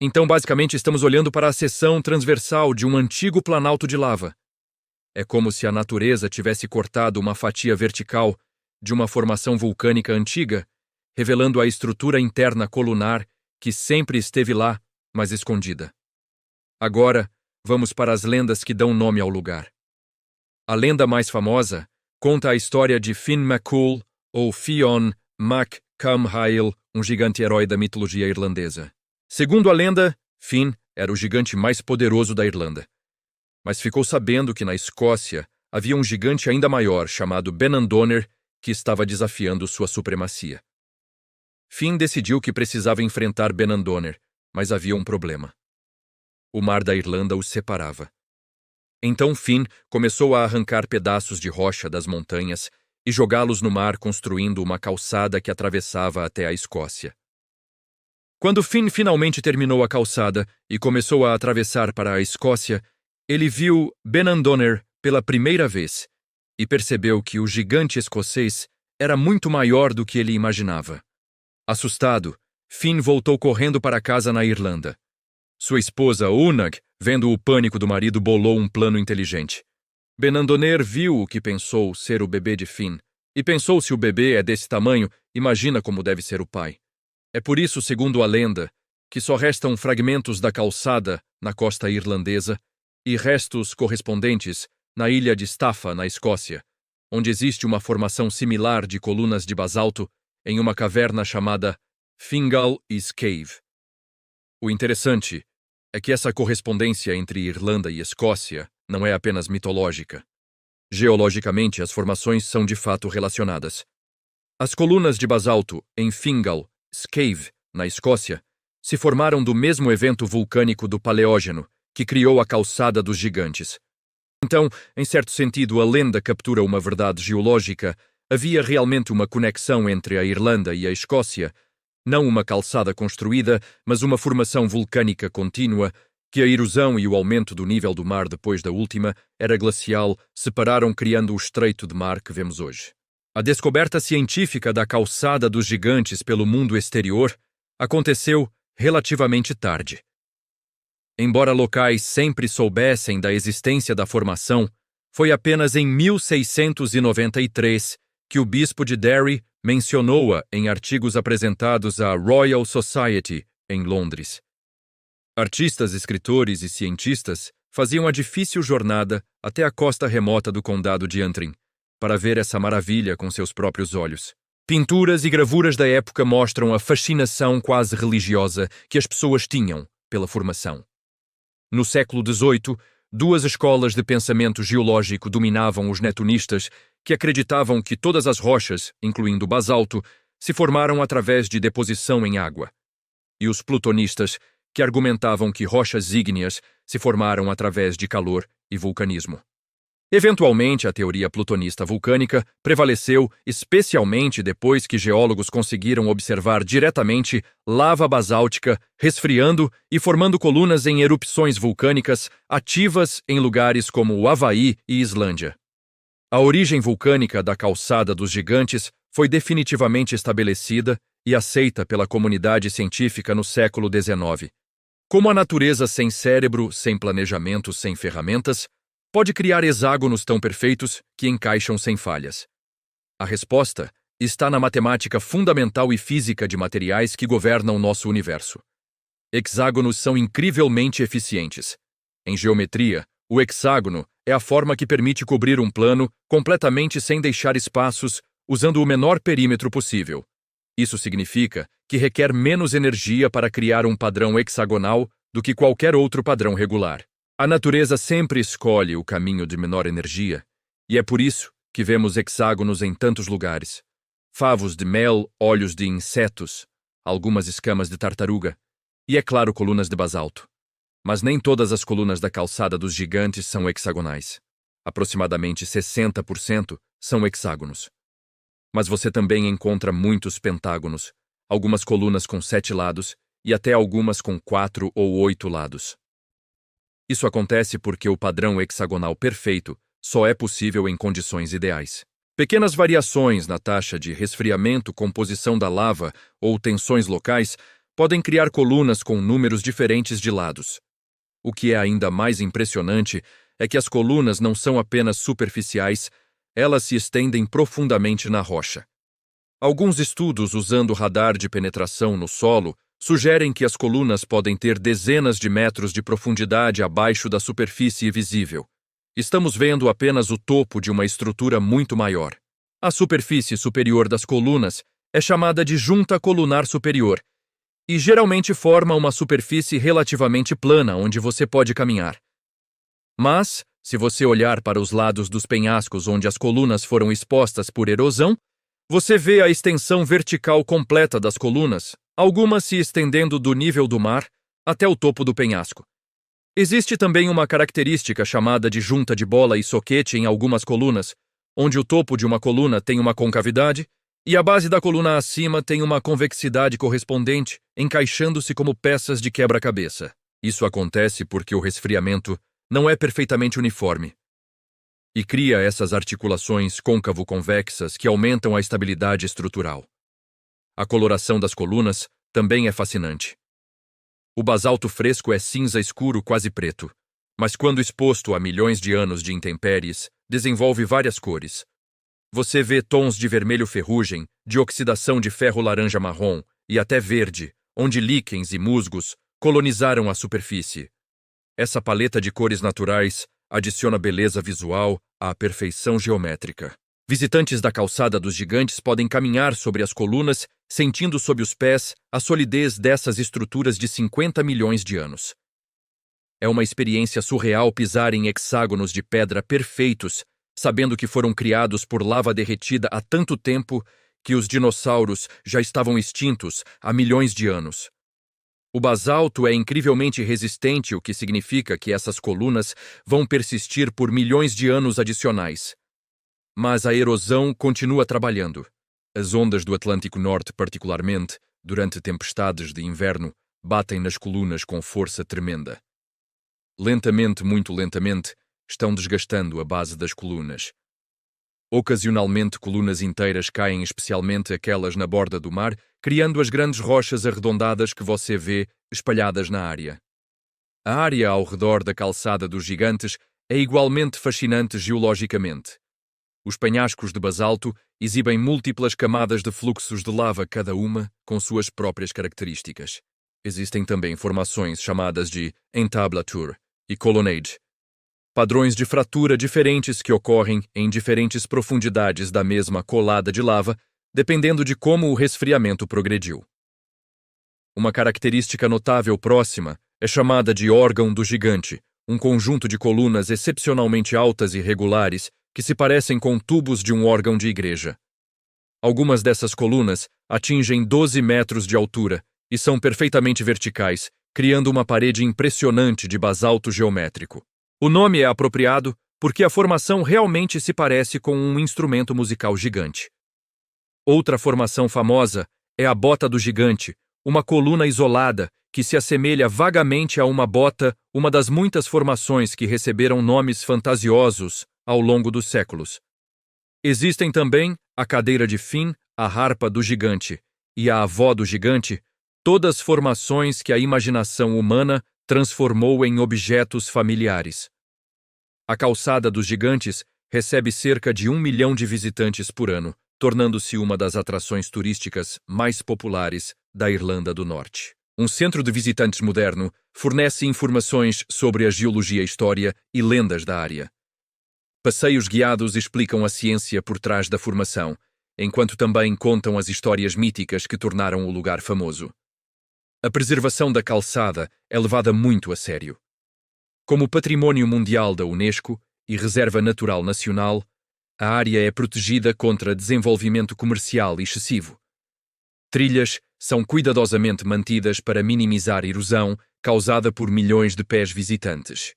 Então, basicamente, estamos olhando para a seção transversal de um antigo planalto de lava. É como se a natureza tivesse cortado uma fatia vertical de uma formação vulcânica antiga, revelando a estrutura interna colunar que sempre esteve lá, mas escondida. Agora, vamos para as lendas que dão nome ao lugar. A lenda mais famosa conta a história de Finn McCool, ou Fionn Mac Cumhaill, um gigante herói da mitologia irlandesa. Segundo a lenda, Finn era o gigante mais poderoso da Irlanda. Mas ficou sabendo que na Escócia havia um gigante ainda maior chamado Benandonner que estava desafiando sua supremacia. Finn decidiu que precisava enfrentar Benandonner, mas havia um problema. O mar da Irlanda os separava. Então Finn começou a arrancar pedaços de rocha das montanhas e jogá-los no mar, construindo uma calçada que atravessava até a Escócia. Quando Finn finalmente terminou a calçada e começou a atravessar para a Escócia, ele viu Benandonner pela primeira vez e percebeu que o gigante escocês era muito maior do que ele imaginava. Assustado, Finn voltou correndo para casa na Irlanda. Sua esposa, Unag, vendo o pânico do marido, bolou um plano inteligente. Benandonner viu o que pensou ser o bebê de Finn, e pensou: se o bebê é desse tamanho, imagina como deve ser o pai. É por isso, segundo a lenda, que só restam fragmentos da calçada na costa irlandesa e restos correspondentes na ilha de Staffa, na Escócia, onde existe uma formação similar de colunas de basalto em uma caverna chamada Fingal Is Cave. O interessante é que essa correspondência entre Irlanda e Escócia não é apenas mitológica. Geologicamente, as formações são de fato relacionadas. As colunas de basalto em Fingal Is Cave, na Escócia, se formaram do mesmo evento vulcânico do Paleógeno, que criou a Calçada dos Gigantes. Então, em certo sentido, a lenda captura uma verdade geológica. Havia realmente uma conexão entre a Irlanda e a Escócia, não uma calçada construída, mas uma formação vulcânica contínua, que a erosão e o aumento do nível do mar depois da última era glacial separaram, criando o estreito de mar que vemos hoje. A descoberta científica da Calçada dos Gigantes pelo mundo exterior aconteceu relativamente tarde. Embora locais sempre soubessem da existência da formação, foi apenas em 1693 que o bispo de Derry mencionou-a em artigos apresentados à Royal Society, em Londres. Artistas, escritores e cientistas faziam a difícil jornada até a costa remota do condado de Antrim, para ver essa maravilha com seus próprios olhos. Pinturas e gravuras da época mostram a fascinação quase religiosa que as pessoas tinham pela formação. No século XVIII, duas escolas de pensamento geológico dominavam: os netunistas, que acreditavam que todas as rochas, incluindo o basalto, se formaram através de deposição em água, e os plutonistas, que argumentavam que rochas ígneas se formaram através de calor e vulcanismo. Eventualmente, a teoria plutonista vulcânica prevaleceu, especialmente depois que geólogos conseguiram observar diretamente lava basáltica resfriando e formando colunas em erupções vulcânicas ativas em lugares como o Havaí e Islândia. A origem vulcânica da Calçada dos Gigantes foi definitivamente estabelecida e aceita pela comunidade científica no século XIX. Como a natureza sem cérebro, sem planejamento, sem ferramentas, pode criar hexágonos tão perfeitos que encaixam sem falhas? A resposta está na matemática fundamental e física de materiais que governam nosso universo. Hexágonos são incrivelmente eficientes. Em geometria, o hexágono é a forma que permite cobrir um plano completamente sem deixar espaços, usando o menor perímetro possível. Isso significa que requer menos energia para criar um padrão hexagonal do que qualquer outro padrão regular. A natureza sempre escolhe o caminho de menor energia, e é por isso que vemos hexágonos em tantos lugares. Favos de mel, olhos de insetos, algumas escamas de tartaruga, e, é claro, colunas de basalto. Mas nem todas as colunas da Calçada dos Gigantes são hexagonais. Aproximadamente 60% são hexágonos. Mas você também encontra muitos pentágonos, algumas colunas com 7 lados e até algumas com 4 ou 8 lados. Isso acontece porque o padrão hexagonal perfeito só é possível em condições ideais. Pequenas variações na taxa de resfriamento, composição da lava ou tensões locais podem criar colunas com números diferentes de lados. O que é ainda mais impressionante é que as colunas não são apenas superficiais, elas se estendem profundamente na rocha. Alguns estudos usando radar de penetração no solo sugerem que as colunas podem ter dezenas de metros de profundidade abaixo da superfície visível. Estamos vendo apenas o topo de uma estrutura muito maior. A superfície superior das colunas é chamada de junta colunar superior e geralmente forma uma superfície relativamente plana onde você pode caminhar. Mas, se você olhar para os lados dos penhascos onde as colunas foram expostas por erosão, você vê a extensão vertical completa das colunas, algumas se estendendo do nível do mar até o topo do penhasco. Existe também uma característica chamada de junta de bola e soquete em algumas colunas, onde o topo de uma coluna tem uma concavidade e a base da coluna acima tem uma convexidade correspondente, encaixando-se como peças de quebra-cabeça. Isso acontece porque o resfriamento não é perfeitamente uniforme e cria essas articulações côncavo-convexas que aumentam a estabilidade estrutural. A coloração das colunas também é fascinante. O basalto fresco é cinza escuro quase preto, mas quando exposto a milhões de anos de intempéries, desenvolve várias cores. Você vê tons de vermelho ferrugem, de oxidação de ferro laranja-marrom e até verde, onde líquens e musgos colonizaram a superfície. Essa paleta de cores naturais adiciona beleza visual à perfeição geométrica. Visitantes da calçada dos gigantes podem caminhar sobre as colunas, sentindo sob os pés a solidez dessas estruturas de 50 milhões de anos. É uma experiência surreal pisar em hexágonos de pedra perfeitos, sabendo que foram criados por lava derretida há tanto tempo que os dinossauros já estavam extintos há milhões de anos. O basalto é incrivelmente resistente, o que significa que essas colunas vão persistir por milhões de anos adicionais. Mas a erosão continua trabalhando. As ondas do Atlântico Norte, particularmente, durante tempestades de inverno, batem nas colunas com força tremenda. Lentamente, muito lentamente, estão desgastando a base das colunas. Ocasionalmente, colunas inteiras caem, especialmente aquelas na borda do mar, criando as grandes rochas arredondadas que você vê espalhadas na área. A área ao redor da calçada dos gigantes é igualmente fascinante geologicamente. Os penhascos de basalto exibem múltiplas camadas de fluxos de lava, cada uma com suas próprias características. Existem também formações chamadas de entablature e colonnade, padrões de fratura diferentes que ocorrem em diferentes profundidades da mesma colada de lava, dependendo de como o resfriamento progrediu. Uma característica notável próxima é chamada de órgão do gigante, um conjunto de colunas excepcionalmente altas e regulares que se parecem com tubos de um órgão de igreja. Algumas dessas colunas atingem 12 metros de altura e são perfeitamente verticais, criando uma parede impressionante de basalto geométrico. O nome é apropriado porque a formação realmente se parece com um instrumento musical gigante. Outra formação famosa é a bota do gigante, uma coluna isolada que se assemelha vagamente a uma bota, uma das muitas formações que receberam nomes fantasiosos ao longo dos séculos. Existem também a cadeira de Finn, a harpa do gigante e a avó do gigante, todas formações que a imaginação humana transformou em objetos familiares. A calçada dos gigantes recebe cerca de 1 milhão de visitantes por ano, tornando-se uma das atrações turísticas mais populares da Irlanda do Norte. Um centro de visitantes moderno fornece informações sobre a geologia, história e lendas da área. Passeios guiados explicam a ciência por trás da formação, enquanto também contam as histórias míticas que tornaram o lugar famoso. A preservação da calçada é levada muito a sério. Como Património Mundial da Unesco e Reserva Natural Nacional, a área é protegida contra desenvolvimento comercial excessivo. Trilhas são cuidadosamente mantidas para minimizar erosão causada por milhões de pés visitantes.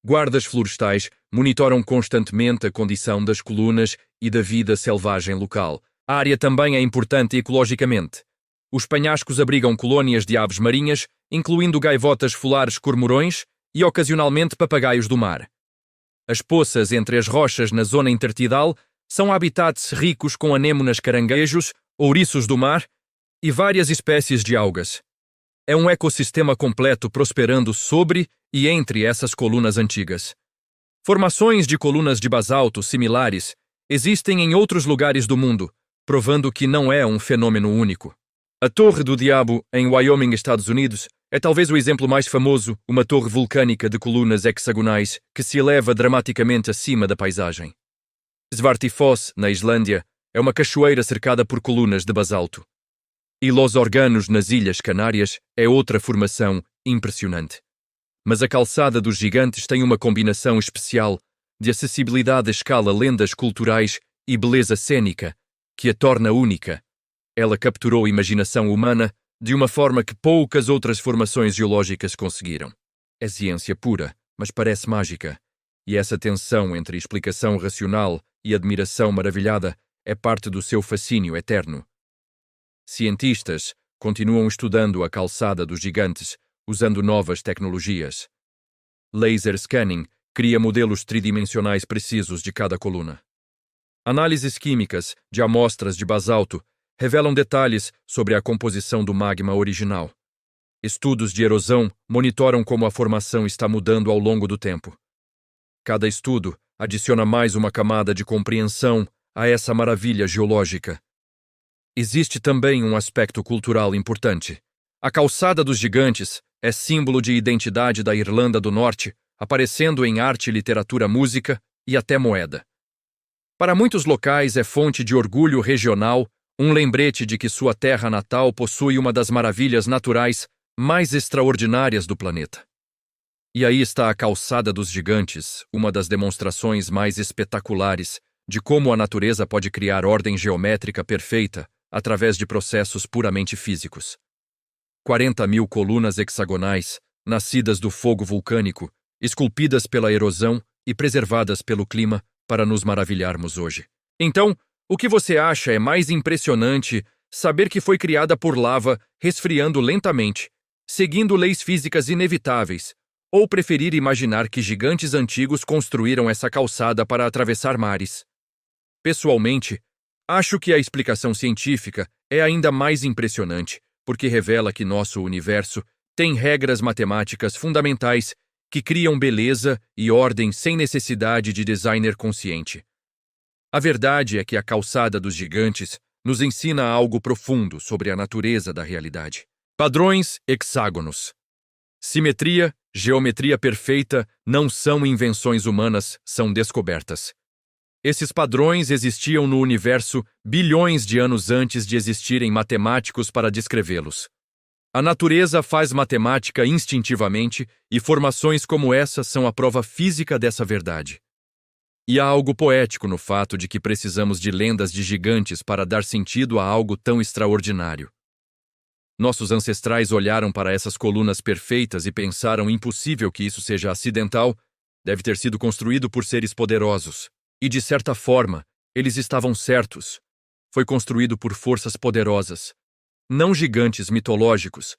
Guardas florestais monitoram constantemente a condição das colunas e da vida selvagem local. A área também é importante ecologicamente. Os penhascos abrigam colônias de aves marinhas, incluindo gaivotas folares cormorões e ocasionalmente papagaios do mar. As poças entre as rochas na zona intertidal são habitats ricos com anêmonas, caranguejos, ouriços do mar e várias espécies de algas. É um ecossistema completo prosperando sobre e entre essas colunas antigas. Formações de colunas de basalto similares existem em outros lugares do mundo, provando que não é um fenômeno único. A Torre do Diabo, em Wyoming, Estados Unidos, é talvez o exemplo mais famoso, uma torre vulcânica de colunas hexagonais que se eleva dramaticamente acima da paisagem. Svartifoss, na Islândia, é uma cachoeira cercada por colunas de basalto. E Los Órganos, nas Ilhas Canárias, é outra formação impressionante. Mas a Calçada dos Gigantes tem uma combinação especial de acessibilidade à escala, lendas culturais e beleza cênica que a torna única. Ela capturou a imaginação humana de uma forma que poucas outras formações geológicas conseguiram. É ciência pura, mas parece mágica. E essa tensão entre explicação racional e admiração maravilhada é parte do seu fascínio eterno. Cientistas continuam estudando a Calçada dos Gigantes usando novas tecnologias. Laser scanning cria modelos tridimensionais precisos de cada coluna. Análises químicas de amostras de basalto revelam detalhes sobre a composição do magma original. Estudos de erosão monitoram como a formação está mudando ao longo do tempo. Cada estudo adiciona mais uma camada de compreensão a essa maravilha geológica. Existe também um aspecto cultural importante. A Calçada dos Gigantes é símbolo de identidade da Irlanda do Norte, aparecendo em arte, literatura, música e até moeda. Para muitos locais é fonte de orgulho regional, um lembrete de que sua terra natal possui uma das maravilhas naturais mais extraordinárias do planeta. E aí está a Calçada dos Gigantes, uma das demonstrações mais espetaculares de como a natureza pode criar ordem geométrica perfeita através de processos puramente físicos. 40.000 colunas hexagonais, nascidas do fogo vulcânico, esculpidas pela erosão e preservadas pelo clima para nos maravilharmos hoje. Então, o que você acha é mais impressionante saber que foi criada por lava resfriando lentamente, seguindo leis físicas inevitáveis, ou preferir imaginar que gigantes antigos construíram essa calçada para atravessar mares? Pessoalmente, acho que a explicação científica é ainda mais impressionante, porque revela que nosso universo tem regras matemáticas fundamentais que criam beleza e ordem sem necessidade de designer consciente. A verdade é que a Calçada dos Gigantes nos ensina algo profundo sobre a natureza da realidade. Padrões hexágonos. Simetria, geometria perfeita não são invenções humanas, são descobertas. Esses padrões existiam no universo bilhões de anos antes de existirem matemáticos para descrevê-los. A natureza faz matemática instintivamente e formações como essa são a prova física dessa verdade. E há algo poético no fato de que precisamos de lendas de gigantes para dar sentido a algo tão extraordinário. Nossos ancestrais olharam para essas colunas perfeitas e pensaram impossível que isso seja acidental, deve ter sido construído por seres poderosos. E de certa forma, eles estavam certos. Foi construído por forças poderosas, não gigantes mitológicos,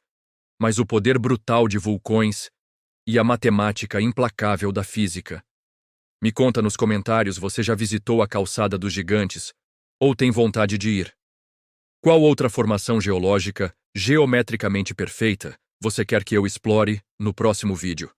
mas o poder brutal de vulcões e a matemática implacável da física. Me conta nos comentários, você já visitou a Calçada dos Gigantes ou tem vontade de ir? Qual outra formação geológica, geometricamente perfeita, você quer que eu explore no próximo vídeo?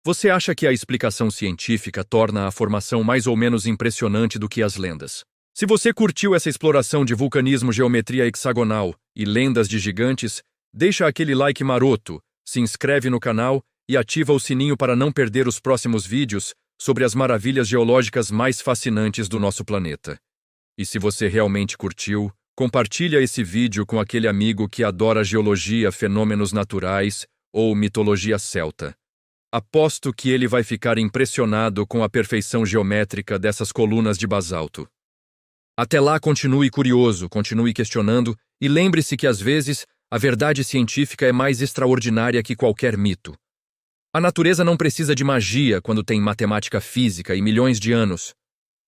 Você acha que a explicação científica torna a formação mais ou menos impressionante do que as lendas? Se você curtiu essa exploração de vulcanismo, geometria hexagonal e lendas de gigantes, deixa aquele like maroto, se inscreve no canal e ativa o sininho para não perder os próximos vídeos sobre as maravilhas geológicas mais fascinantes do nosso planeta. E se você realmente curtiu, compartilha esse vídeo com aquele amigo que adora geologia, fenômenos naturais ou mitologia celta. Aposto que ele vai ficar impressionado com a perfeição geométrica dessas colunas de basalto. Até lá, continue curioso, continue questionando e lembre-se que às vezes a verdade científica é mais extraordinária que qualquer mito. A natureza não precisa de magia quando tem matemática física e milhões de anos.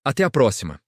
Até a próxima!